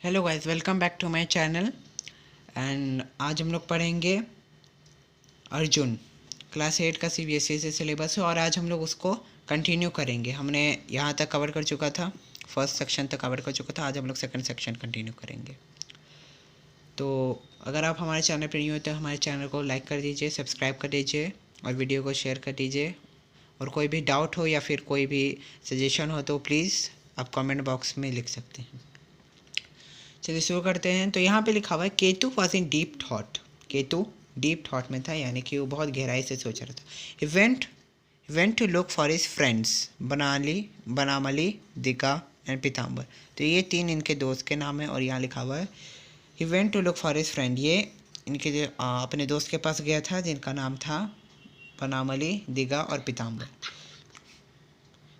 Hello guys, welcome back to my channel. And आज हम लोग पढ़ेंगे अर्जुन। क्लास 8 का सीबीएसई से सिलेबस है और आज हम लोग उसको कंटिन्यू करेंगे। हमने यहाँ तक कवर कर चुका था, फर्स्ट सेक्शन तक कवर कर चुका था। आज हम लोग सेकंड सेक्शन कंटिन्यू करेंगे। तो अगर आप हमारे चैनल पर नहीं हो तो हमारे चैनल को लाइक कर दीजिए, सब्सक्राइब कर दीजिए और वीडियो को शेयर कर दीजिए। और कोई भी डाउट हो या फिर कोई भी सजेशन हो तो प्लीज़ आप कमेंट बॉक्स में लिख सकते हैं। चलिए शुरू करते हैं। तो यहाँ पे लिखा हुआ है Ketu was in deep thought. Ketu deep thought में था, यानी कि वो बहुत गहराई से सोच रहा था। He went to look for his friends Banamali, Diga and Pitambar. तो ये तीन इनके दोस्त के नाम है और यहाँ लिखा हुआ है event to look for his friend. ये इनके अपने दोस्त के पास गया था जिनका नाम था बनामली, दिगा और पीताम्बर।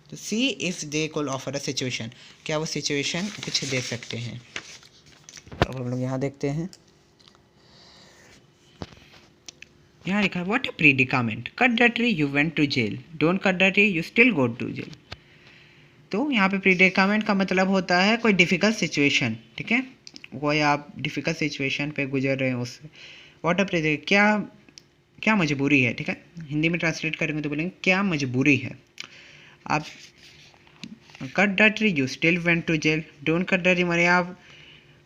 तो सी if they could offer a situation, क्या वो सिचुएशन कुछ दे सकते हैं। अब हम लोग यहाँ देखते हैं, यहाँ लिखा है what a predicament, cut the tree you went to jail, don't cut the tree you still go to jail. तो यहाँ पे प्रीडिकामेंट का मतलब होता है कोई डिफ़िकल्ट सिचुएशन, ठीक है, कोई आप डिफ़िकल्ट सिचुएशन पे गुजर रहे हैं उससे। व्हाट ए प्री, क्या मजबूरी है, ठीक है। हिंदी में ट्रांसलेट करेंगे तो बोलेंगे क्या मजबूरी है। आप cut the tree you still went to jail, don't cut the tree माने आप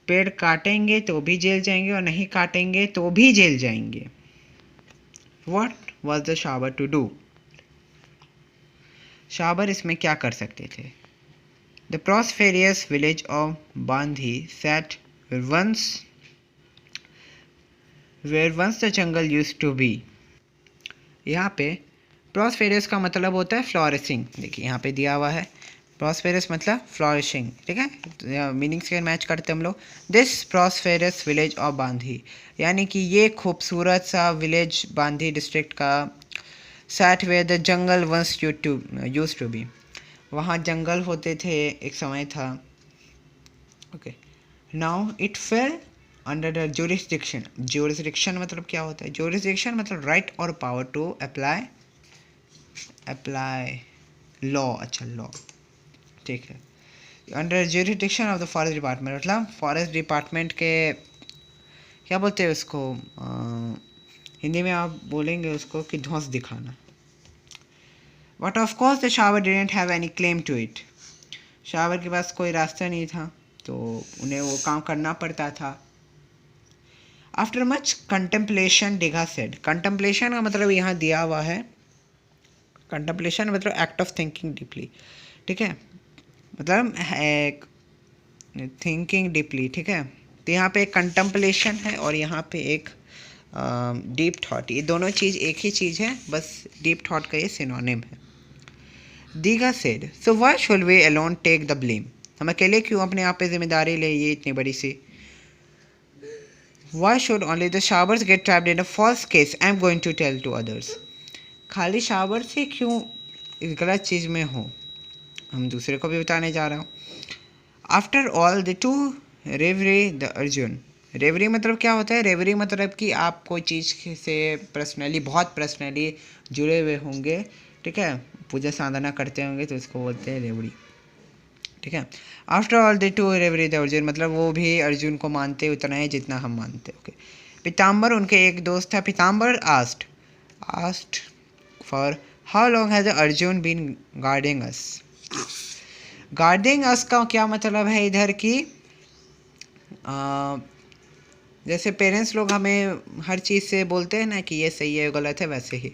पेड़ काटेंगे तो भी जेल जाएंगे और नहीं काटेंगे तो भी जेल जाएंगे। What was the Shabar to do, Shabar इसमें क्या कर सकते थे। द prosperous village of बांधी sat where once the jungle used to be। यहाँ पे prosperous का मतलब होता है फ्लोरिशिंग। देखिए यहाँ पे दिया हुआ है प्रॉस्पेरस मतलब फ्लॉरिशिंग, ठीक है। मीनिंग्स के मैच करते हम लोग। दिस प्रॉस्पेरस विलेज ऑफ बांधी, यानी कि ये खूबसूरत सा विलेज बांधी डिस्ट्रिक्ट का sat where the jungle once used to be, वहाँ जंगल होते थे एक समय था। Okay, now it fell under the jurisdiction. Jurisdiction मतलब क्या होता है, ज्यूरिसडिक्शन मतलब राइट और पावर टू अप्लाई लॉ। अच्छा, लॉ, ठीक है। Under jurisdiction of the forest department, मतलब फॉरेस्ट डिपार्टमेंट के क्या बोलते हैं उसको, हिंदी में आप बोलेंगे उसको कि धौंस दिखाना। But of course the Shavar didn't have any claim to it, Shavar के पास कोई रास्ता नहीं था तो उन्हें वो काम करना पड़ता था। After much contemplation Diga said, contemplation का मतलब यहाँ दिया हुआ है, कंटेम्पलेशन मतलब एक्ट ऑफ थिंकिंग डीपली, ठीक है, मतलब एक थिंकिंग डीपली, ठीक है। तो यहाँ पे एक कंटेम्पलेशन है और यहाँ पे एक डीप थॉट, ये दोनों चीज़ एक ही चीज़ है, बस डीप थॉट का ये सिनोनिम है। Diga said so why should we alone take the blame, हम अकेले क्यों अपने आप पे जिम्मेदारी ले, ये इतनी बड़ी सी। Why should only the sawyers get trapped in a false case I am going to tell to others, खाली शावर से क्यों इस गलत चीज़ में हो, हम दूसरे को भी बताने जा रहा हूँ। After all they do revere the Arjun, revere मतलब क्या होता है, रेवरी मतलब कि आप कोई चीज़ से पर्सनली, बहुत पर्सनली जुड़े हुए होंगे, ठीक है, पूजा साधना करते होंगे तो उसको बोलते हैं रेवड़ी, ठीक है। After all they do revere the Arjun मतलब वो भी अर्जुन को मानते उतना है जितना हम मानते, ओके। पीताम्बर उनके एक दोस्त था, Pitambar asked for how long has Arjun been guarding us. Guarding us का क्या मतलब है इधर की, जैसे पेरेंट्स लोग हमें हर चीज़ से बोलते हैं ना कि ये सही है गलत है, वैसे ही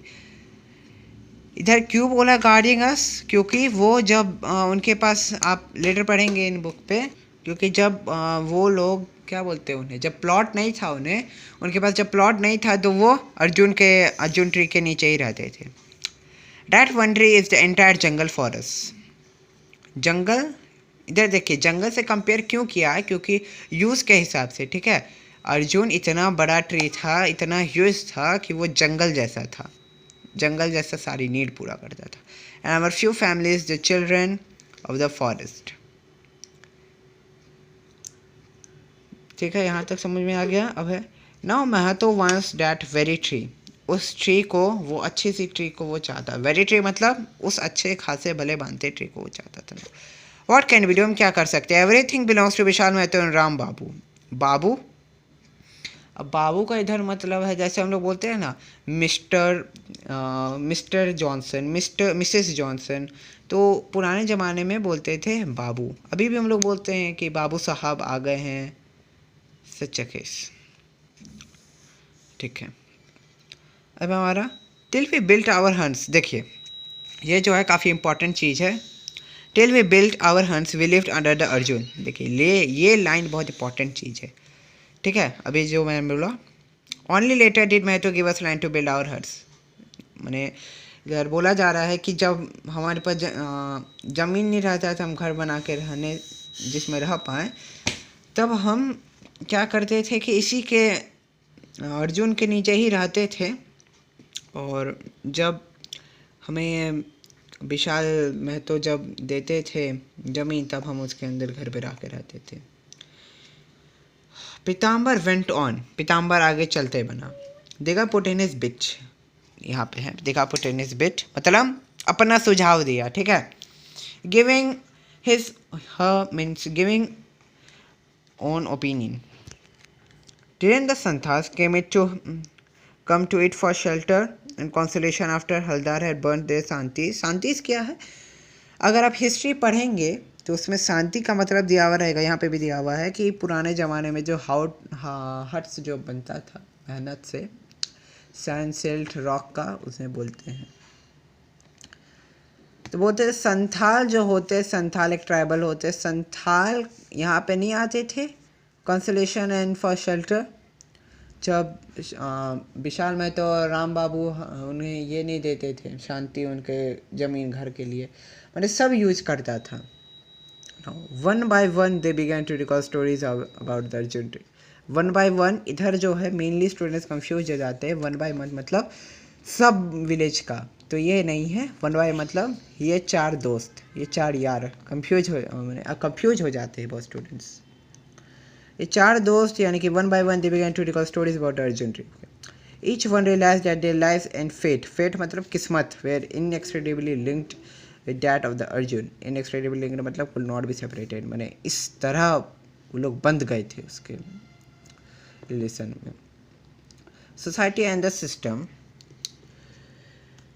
इधर क्यों बोला गार्डिंग अस, क्योंकि वो जब उनके पास, आप लेटर पढ़ेंगे इन बुक पे, क्योंकि जब वो लोग क्या बोलते हैं उन्हें, जब प्लॉट नहीं था उनके पास जब प्लॉट नहीं था तो वो अर्जुन ट्री के नीचे ही रहते थे। That one tree is the entire jungle forest, जंगल इधर देखिए जंगल से कंपेयर क्यों किया है, क्योंकि यूज़ के हिसाब से, ठीक है। अर्जुन इतना बड़ा ट्री था, इतना ह्यूज था कि वो जंगल जैसा था, जंगल जैसा सारी नीड पूरा करता था। And our few families the children of the forest, ठीक है, यहाँ तक समझ में आ गया। अब है नाउ महतो वांस डैट वेरी ट्री, उस ट्री को, वो अच्छी सी ट्री को वो चाहता, वेरी ट्री मतलब उस अच्छे खासे भले बांधते ट्री को वो चाहता था। व्हाट कैन वी डू, हम क्या कर सकते हैं। Everything belongs to Vishal Mahato and Ram Babu. Babu, अब बाबू का इधर मतलब है जैसे हम लोग बोलते हैं ना मिस्टर जॉनसन, मिसेस जॉनसन, तो पुराने ज़माने में बोलते थे बाबू। अभी भी हम लोग बोलते हैं कि बाबू साहब आ गए हैं, सच केस। ठीक है, अब हमारा till we built our huts, देखिए ये जो है काफ़ी इंपॉर्टेंट चीज़ है। Till we built our huts we lived under the Arjun, देखिए ये लाइन बहुत इंपॉर्टेंट चीज़ है। ठीक है, अभी जो मैंने बोला only later did Mahato give us land to build our huts, मैंने इधर बोला जा रहा है कि जब हमारे पास ज़मीन नहीं रहता था हम घर बना के रहने जिसमें रह पाएँ, तब हम क्या करते थे कि इसी के अर्जुन के नीचे ही रहते थे, और जब हमें विशाल महतो जब देते थे ज़मीन तब हम उसके अंदर घर पे रह के रहते थे। पीताम्बर वेंट ऑन, पीताम्बर आगे चलते बना। देखा पुटेनिस बिच, यहाँ पे है देखा पुटेनिस बिट मतलब अपना सुझाव दिया। ठीक है, giving his means giving own opinion. Didn't the Santhas come to it for shelter and consolation after Haldar had burnt their Santis? Santis क्या है, अगर आप हिस्ट्री पढ़ेंगे तो उसमें शांति का मतलब दिया हुआ रहेगा। यहाँ पे भी दिया हुआ है कि पुराने ज़माने में जो हट्स जो बनता था मेहनत से, सैंड सिल्ट रॉक का, उसे बोलते हैं। तो बोलते हैं संथाल जो होते, संथाल एक ट्राइबल होते, संथाल यहाँ पे नहीं आते थे कंसोलेशन एंड फॉर शेल्टर। जब विशाल महतो और राम बाबू उन्हें ये नहीं देते थे शांति उनके ज़मीन घर के लिए, मैंने सब यूज करता था। One by one they began to recall stories about the Arjun tree. One by one इधर जो है मेनली स्टूडेंट्स कंफ्यूज हो जाते हैं। वन बाय वन मतलब सब विलेज का, तो ये नहीं है। वन बाय मतलब ये चार दोस्त, ये चार यार, कंफ्यूज हो जाते हैं बहुत स्टूडेंट्स। ये चार दोस्त यानी कि one by one they began to recall stories about Arjun tree. Each one realise that their lives and fate मतलब किस्मत were inextricably linked with that of the Arjun. Inextricably linked मतलब कुड नॉट बी सेपरेटेड, मैंने इस तरह वो लोग बंध गए थे उसके रिलेशन में। Society and the system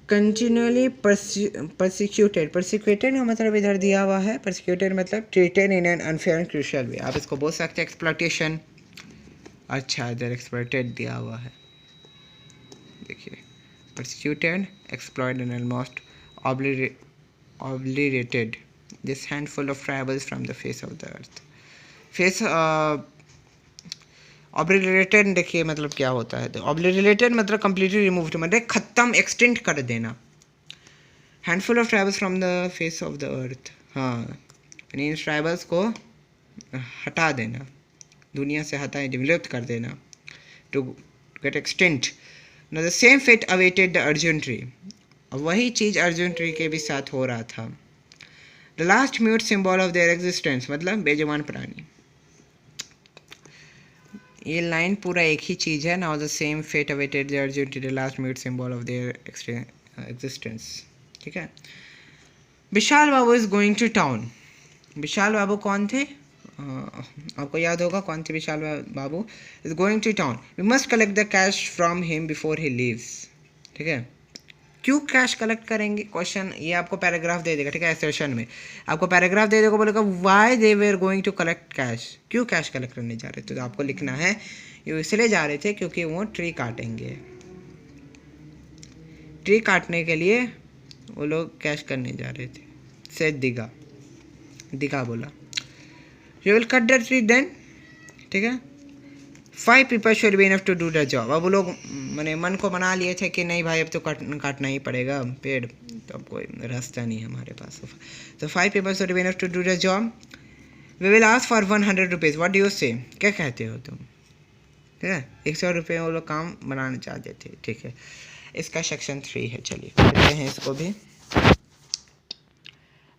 continually persecuted, persecuted का मतलब इधर दिया हुआ है, परसिक्यूटेड मतलब treated in an unfair and crucial way, आप इसको बोल सकते हैं एक्सप्लॉयटेशन। अच्छा इधर एक्सप्लॉयटेड दिया हुआ है, देखिए persecuted, exploited and almost obliterated this handful of tribals from the face of the earth. face obliterated देखिए मतलब क्या होता है, तो obliterated मतलब completely removed मतलब ख़त्म, एक्सटेंड कर देना। handful of tribals from the face of the earth, हाँ इन ट्राइबल्स को हटा देना, दुनिया से हटाए, विलुप्त कर देना, to get extinct. Now the same fate awaited the Arjun tree, वही चीज़ अर्जुन ट्री के भी साथ हो रहा था। The last mute symbol of their existence मतलब बेजुबान प्राणी। ये लाइन पूरा एक ही चीज़ है। Now the same fate awaited the Arjun tree, the last mute symbol of their existence. ठीक है, Vishal Babu is going to town. Vishal Babu कौन थे, आपको याद होगा कौन थे Vishal Babu. Is going to town, we must collect the cash from him before he leaves. ठीक है, क्यों कैश कलेक्ट करेंगे, क्वेश्चन ये आपको पैराग्राफ दे देगा। ठीक है, सेशन में आपको पैराग्राफ दे देगा, बोलेगा why they were going to collect cash, क्यों कैश कलेक्ट करने जा रहे थे। तो आपको लिखना है ये इसलिए जा रहे थे क्योंकि वो ट्री काटेंगे, ट्री काटने के लिए वो लोग कैश करने जा रहे थे। से दिगा बोला you will cut the tree then. ठीक है, 5 people should be enough to do the job। अब वो लोग मैंने मन को बना लिए थे कि नहीं भाई अब तो काटना ही पड़ेगा पेड़, तो अब कोई रास्ता नहीं है हमारे पास। तो 5 people should be enough to do the job। we will ask for 100 rupees, what do you say, क्या कहते हो तुम। ठीक है, 100 रुपये वो लोग काम बनाना चाहते थे। ठीक है, इसका सेक्शन 3 है, चलिए देखते हैं इसको भी।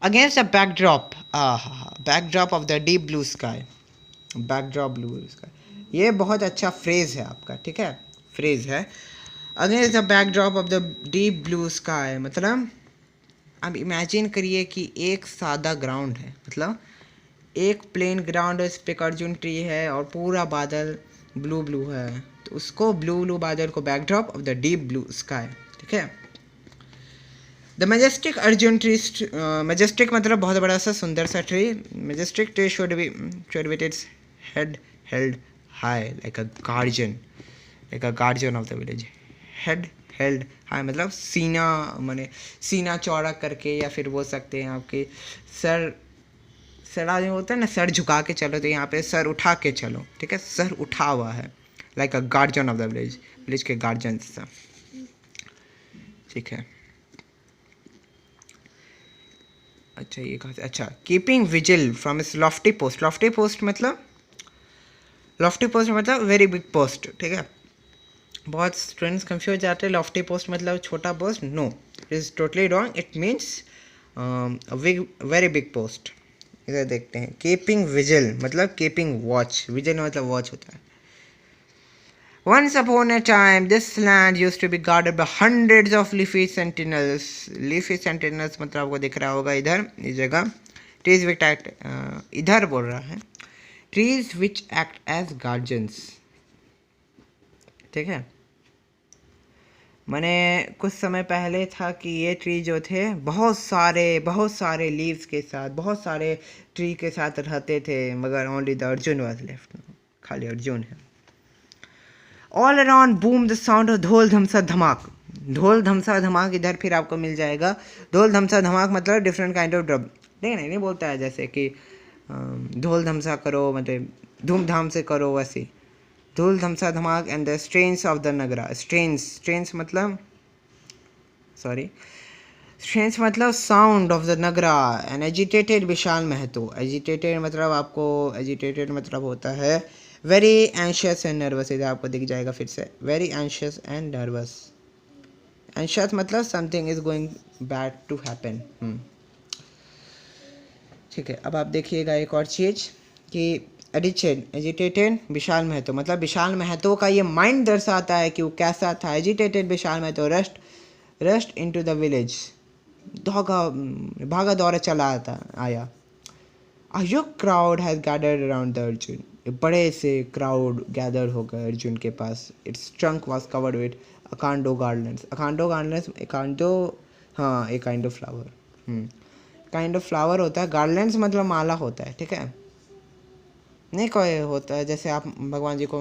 Against the backdrop of the deep blue sky, backdrop blue sky, ये बहुत अच्छा फ्रेज़ है आपका। ठीक है, फ्रेज़ है against the backdrop of the deep blue sky मतलब अब इमेजिन करिए कि एक सादा ग्राउंड है, मतलब एक प्लेन ग्राउंड है, इस पे अर्जुन ट्री है और पूरा बादल ब्लू ब्लू है, तो उसको ब्लू ब्लू बादल को backdrop of the deep blue sky, ठीक है। The majestic Arjun tree, majestic मतलब बहुत बड़ा सा सुंदर सा tree, majestic tree should be its head held high like a guardian of the village. Head held high मतलब सीना, माने सीना चौड़ा करके, या फिर बोल सकते हैं आपके सर, सर जो होता है ना, सर झुका के चलो, तो यहाँ पे सर उठा के चलो, ठीक है, सर उठा हुआ है, like a guardian of the village, village के गार्जियन सा, ठीक है। अच्छा ये कहा, अच्छा कीपिंग विजिल फ्रॉम इस लॉफ्टी पोस्ट, लॉफ्टी पोस्ट मतलब, लॉफ्टी पोस्ट मतलब वेरी बिग पोस्ट, ठीक है। बहुत स्टूडेंट्स कंफ्यूज हो जाते हैं, लॉफ्टी पोस्ट मतलब छोटा post, no, it is totally wrong, it means very big post. इधर देखते हैं, कीपिंग विजिल मतलब कीपिंग वॉच, विजिल मतलब वॉच होता है। Once upon a time, this land used to be guarded by hundreds of leafy sentinels. Leafy sentinels मतलब आपको दिख रहा होगा इधर, इस जगह trees which act, इधर बोल रहा है trees which act as guardians, ठीक है। मैंने कुछ समय पहले था कि ये ट्री जो थे बहुत सारे लीव्स के साथ, बहुत सारे ट्री के साथ रहते थे, मगर only the Arjun was left, खाली अर्जुन है। All around boom the sound of ढोल धमसा धमाक, ढोल धमसा धमाक इधर फिर आपको मिल जाएगा। ढोल धमसा धमाक मतलब डिफरेंट काइंड ऑफ ड्रम, नहीं बोलता है जैसे कि ढोल धमसा करो मतलब धूमधाम से करो, वैसे dhol dhamsa dhamak and the strains of the nagara, strains मतलब स्ट्रेन्स मतलब sound of the nagara and agitated Vishal Mahato, agitated मतलब आपको, एजिटेटेड मतलब होता है वेरी एंशियस एंड नर्वस, इधर आपको दिख जाएगा फिर से, very anxious and nervous, anxious मतलब something is going bad to happen, ठीक है। अब आप देखिएगा एक और चीज़ कि एजिटेटेड विशाल महतो मतलब विशाल महतो का ये माइंड दर्शाता है कि वो कैसा था। Agitated Vishal Mahato rushed into the village, भागा दौड़ा चला आया। A huge crowd has gathered around the Arjun. एक बड़े से क्राउड गैदर हो गए अर्जुन के पास। Its trunk was covered with acanto garlands. acanto garlands, acanto हाँ एक kind of flower, kind of flower होता है। गार्लैंड्स मतलब माला होता है, ठीक है, नहीं कोई होता है जैसे आप भगवान जी को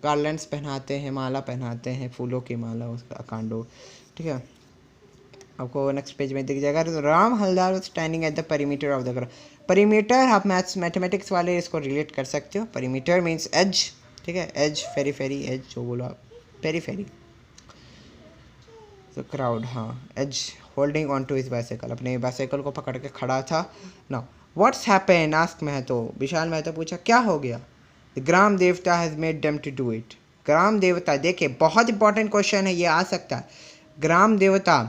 गार्लैंड्स पहनाते हैं, माला पहनाते हैं, फूलों की माला, उसका अकांडो, ठीक है। आपको नेक्स्ट पेज में दिख जाएगा। Ram Haldar standing at the perimeter of the ground, perimeter आप मैथमेटिक्स वाले इसको रिलेट कर सकते हो। पेरीमीटर मीन्स एज, ठीक है, एज, फेरी एज जो बोलो आप, पेरी तो क्राउड, हाँ, as holding on to his bicycle, अपने बाइसाइकिल को पकड़ के खड़ा था। Now what's happened asked Mahato, Vishal Mahato पूछा क्या हो गया। The Gram Devta has made them to do it, Gram Devta, देखिए बहुत इंपॉर्टेंट क्वेश्चन है, ये आ सकता है। ग्राम देवता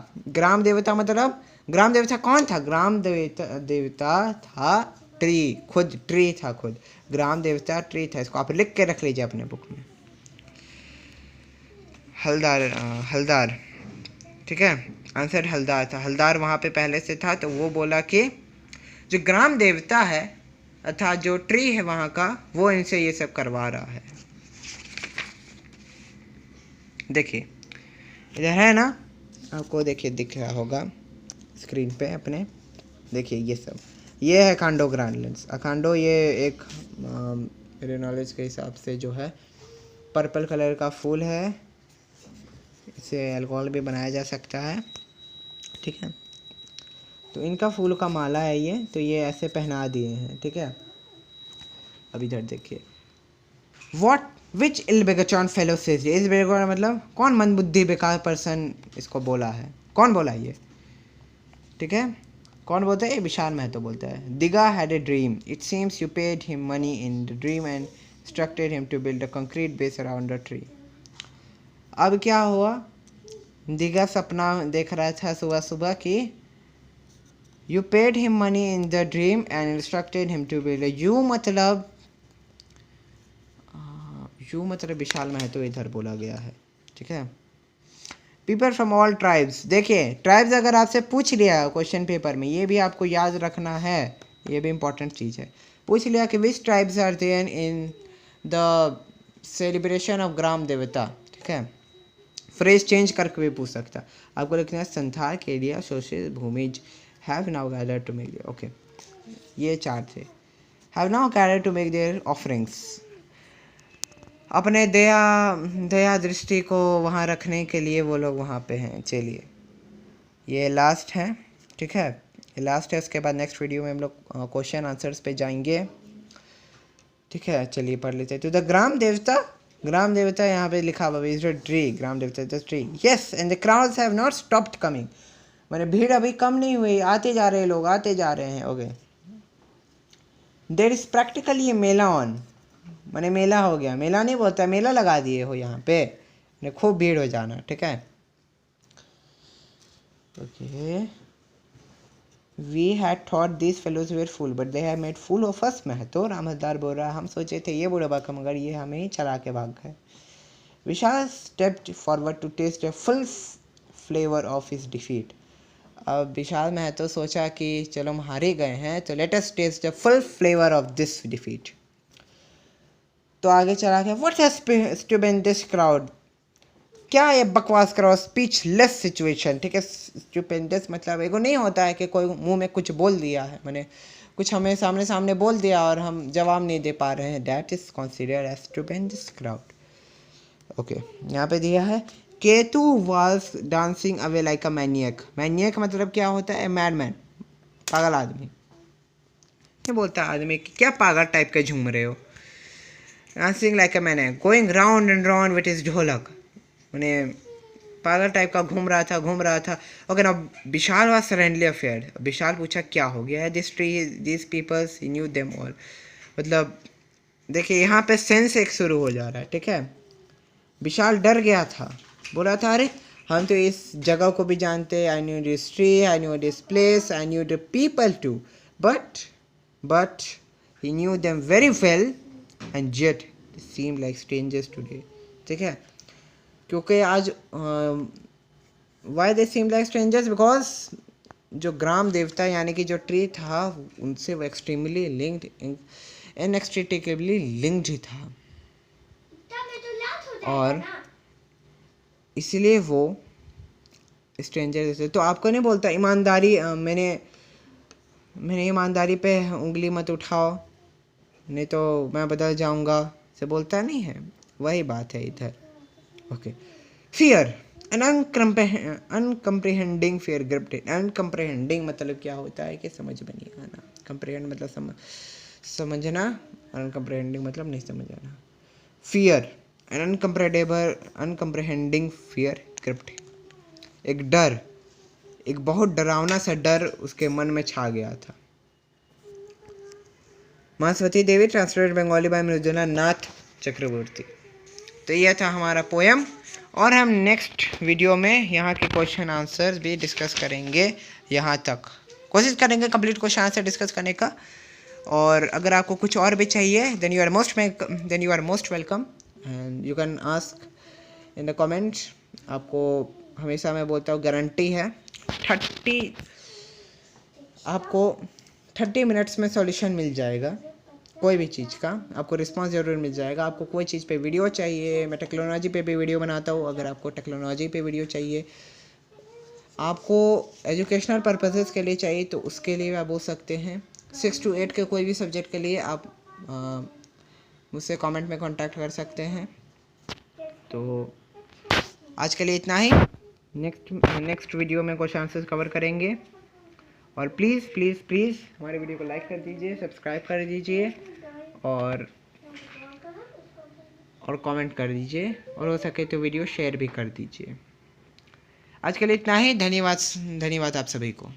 मतलब ग्राम देवता कौन था? ग्राम देवता था ट्री, खुद ट्री था, खुद ग्राम देवता ट्री था। इसको आप लिख के रख लीजिए अपने बुक में। हलदार, ठीक है, आंसर हलदार था। हलदार वहाँ पे पहले से था, तो वो बोला कि जो ग्राम देवता है अर्थात जो ट्री है वहाँ का, वो इनसे ये सब करवा रहा है। देखिए इधर है ना, आपको देखिए दिख रहा होगा स्क्रीन पे अपने, देखिए ये सब, ये है अखांडो ग्रांडलैंड्स। अखांडो ये एक मेरे नॉलेज के हिसाब से जो है पर्पल कलर का फूल है, इसे अल्कोहल भी बनाया जा सकता है, ठीक है। तो इनका फूल का माला है ये, तो ये ऐसे पहना दिए हैं, ठीक है। अब इधर देखिए, what which ill begotten fellow says, इस बेगचॉन मतलब कौन मंदबुद्धि बेकार पर्सन इसको बोला है, कौन बोला ये, ठीक है, कौन बोलता है? विशाल महतो बोलता है। Diga had a dream, it seems you paid him money in the dream and instructed him to build a concrete base around the tree. अब क्या हुआ, दिगा सपना देख रहा था सुबह सुबह कि you paid him money in the dream and instructed him to build, you मतलब विशाल महतो इधर बोला गया है, ठीक है। People from all tribes. देखिए ट्राइब्स अगर आपसे पूछ लिया क्वेश्चन पेपर में, ये भी आपको याद रखना है, ये भी इंपॉर्टेंट चीज़ है। पूछ लिया कि which tribes are there in the celebration of Gram Devta, ठीक है, फ्रेज चेंज करके भी पूछ सकता। आपको लिखना है Santhal, Kedia, Shoshit, Bhumij have now gathered to make, okay ये 4 थे। Have now gathered to make their offerings, अपने दया दृष्टि को वहाँ रखने के लिए वो लोग वहाँ पे हैं। चलिए ये लास्ट है, ठीक है, ये लास्ट है। उसके बाद नेक्स्ट वीडियो में हम लोग क्वेश्चन आंसर्स पे जाएंगे, ठीक है। चलिए पढ़ लेते हैं। तो द ग्राम देवता यहाँ पे लिखा हुआ इज अ ट्री, ग्राम देवता is a tree, yes, and the crowds have not stopped coming, मैंने भीड़ अभी कम नहीं हुई, आते जा रहे लोग, आते जा रहे हैं, okay. There is practically a mela on, मैंने मेला हो गया, मेला नहीं बोलता, मेला लगा दिए हो यहाँ पे, खूब भीड़ हो जाना, ठीक है, okay. We had thought this fellows were fool but they have made fool of us. Mahato Ramdar बोल रहा, हम सोचे थे ये बूढ़ा बाका, मगर ये हमें ही चला के भाग गए। Vishal stepped forward to taste the full flavour of his defeat. अब विशाल महतो सोचा कि चलो हम हारे गए हैं, तो let us taste the full flavour of this defeat. तो आगे चला गया, व्हाट अ स्टुपेंडस क्राउड, क्या ये बकवास करो, स्पीचलेस सिचुएशन, ठीक है। स्टुपेंडस मतलब एगो नहीं होता है कि कोई मुंह में कुछ बोल दिया है, मैंने कुछ हमें सामने बोल दिया और हम जवाब नहीं दे पा रहे हैं, that is considered as stupendous crowd, okay. यहाँ पे दिया है Ketu was dancing away like a maniac. Maniac मतलब क्या होता है, मैडमैन, पागल आदमी, क्या बोलता है आदमी कि क्या पागल टाइप के झूम रहे हो। Dancing like a maniac going round and round with his ढोलक, मैंने पागल टाइप का घूम रहा था। ओके ना, Vishal was suddenly afeared, Vishal पूछा क्या हो गया है। This tree this peoples he knew them all, मतलब देखिए यहाँ पे सेंस एक शुरू हो जा रहा है, ठीक है। विशाल डर गया था, बोला था अरे हम तो इस जगह को भी जानते, I knew this tree, I knew this place, I knew the people too, but he knew them very well and yet seem like strangers today, ठीक है। क्योंकि आज why they seem like strangers, because जो ग्राम देवता यानी कि जो ट्री था उनसे वो एक्सट्रीमली लिंक्ड, इनएक्सट्रिकेबली लिंक्ड ही था, और इसलिए वो स्ट्रेंजर जैसे। तो आपको नहीं बोलता ईमानदारी, मैंने ईमानदारी पे उंगली मत उठाओ नहीं तो मैं बदल जाऊंगा, से बोलता नहीं है, वही बात है इधर, okay. Fear, an uncomprehending fear gripped it. Uncomprehending मतलब क्या होता है कि समझ में नहीं आना, कंप्रिहेंड मतलब समझना, अनकम्प्रिहेंडिंग मतलब नहीं समझ आना। Fear, an uncomprehending fear gripped, एक डर, एक बहुत डरावना सा डर उसके मन में छा गया था। महासवती देवी, ट्रांसलेटेड बंगाली बाय मृदुला नाथ चक्रवर्ती। तो यह था हमारा पोएम, और हम नेक्स्ट वीडियो में यहाँ के क्वेश्चन आंसर्स भी डिस्कस करेंगे। यहाँ तक कोशिश करेंगे कंप्लीट क्वेश्चन आंसर डिस्कस करने का, और अगर आपको कुछ और भी चाहिए then you are most welcome and you can ask in the comments. आपको हमेशा मैं बोलता हूँ गारंटी है 30 मिनट्स में सॉल्यूशन मिल जाएगा, कोई भी चीज़ का आपको रिस्पांस ज़रूर मिल जाएगा। आपको कोई चीज़ पे वीडियो चाहिए, मैं टेक्नोलॉजी पे भी वीडियो बनाता हूँ, अगर आपको टेक्नोलॉजी पे वीडियो चाहिए, आपको एजुकेशनल पर्पसेस के लिए चाहिए, तो उसके लिए आप बोल सकते हैं। 6 to 8 के कोई भी सब्जेक्ट के लिए आप मुझसे कमेंट में कांटेक्ट कर सकते हैं। तो आज के लिए इतना ही, नेक्स्ट वीडियो में क्वेश्चन आंसर्स कवर करेंगे, और प्लीज़ प्लीज़ प्लीज़ हमारे वीडियो को लाइक कर दीजिए, सब्सक्राइब कर दीजिए, और कमेंट कर दीजिए, और हो सके तो वीडियो शेयर भी कर दीजिए। आज के लिए इतना ही, धन्यवाद आप सभी को।